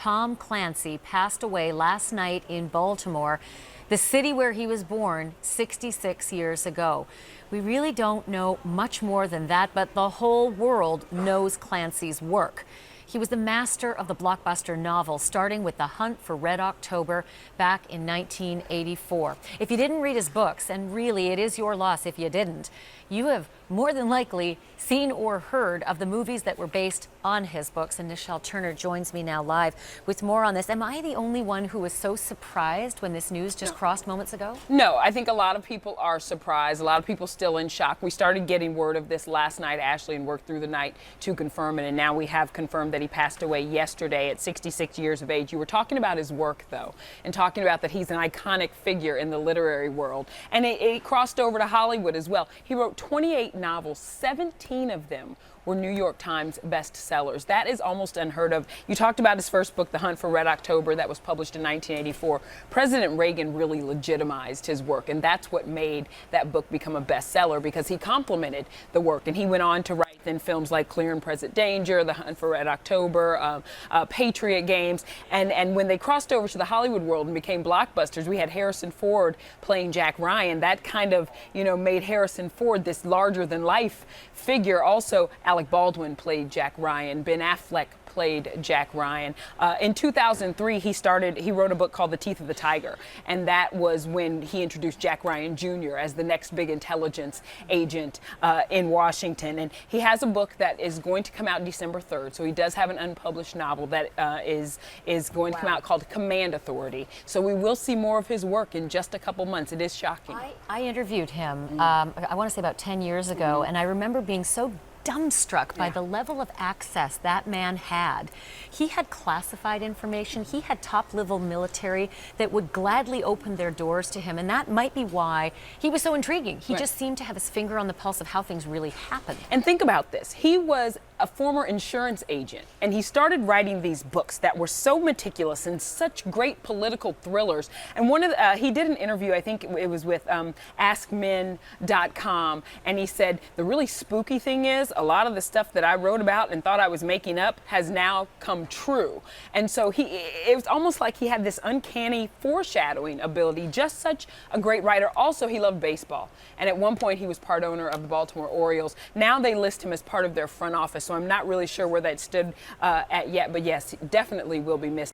Tom Clancy passed away last night in Baltimore, the city where he was born 66 years ago. We really don't know much more than that, but the whole world knows Clancy's work. He was the master of the blockbuster novel, starting with The Hunt for Red October back in 1984. If you didn't read his books, and really it is your loss if you didn't, you have more than likely seen or heard of the movies that were based on his books. And Nichelle Turner joins me now live with more on this. Am I the only one who was so surprised when this news just crossed moments ago? No, I think a lot of people are surprised. A lot of people still in shock. We started getting word of this last night, Ashley, and worked through the night to confirm it. And now we have confirmed that he passed away yesterday at 66 years of age. You were talking about his work, though, and talking about that he's an iconic figure in the literary world. And it crossed over to Hollywood as well. He wrote 28 novels, 17 of them were New York Times bestsellers. That is almost unheard of. You talked about his first book, The Hunt for Red October, that was published in 1984. President Reagan really legitimized his work, and that's what made that book become a bestseller, because he complimented the work. And he went on to write in films like Clear and Present Danger, The Hunt for Red October, Patriot Games. And when they crossed over to the Hollywood world and became blockbusters, we had Harrison Ford playing Jack Ryan. That kind of, made Harrison Ford this larger-than-life figure. Also, Alec Baldwin played Jack Ryan. Ben Affleck played Jack Ryan. In 2003, he wrote a book called The Teeth of the Tiger, and that was when he introduced Jack Ryan Jr. as the next big intelligence agent in Washington. And he has a book that is going to come out December 3rd, so he does have an unpublished novel that is going to come out called Command Authority. So we will see more of his work in just a couple months. It is shocking. I interviewed him, I want to say about 10 years ago, and I remember being so dumbstruck by the level of access that man had. He had classified information. He had top-level military that would gladly open their doors to him, and that might be why he was so intriguing. He just seemed to have his finger on the pulse of how things really happened. And think about this. He was a former insurance agent, and he started writing these books that were so meticulous and such great political thrillers. And he did an interview, I think it was with AskMen.com, and he said, the really spooky thing is, a lot of the stuff that I wrote about and thought I was making up has now come true. And so it was almost like he had this uncanny foreshadowing ability, just such a great writer. Also, he loved baseball. And at one point, he was part owner of the Baltimore Orioles. Now they list him as part of their front office, so I'm not really sure where that stood at yet. But yes, definitely will be missed.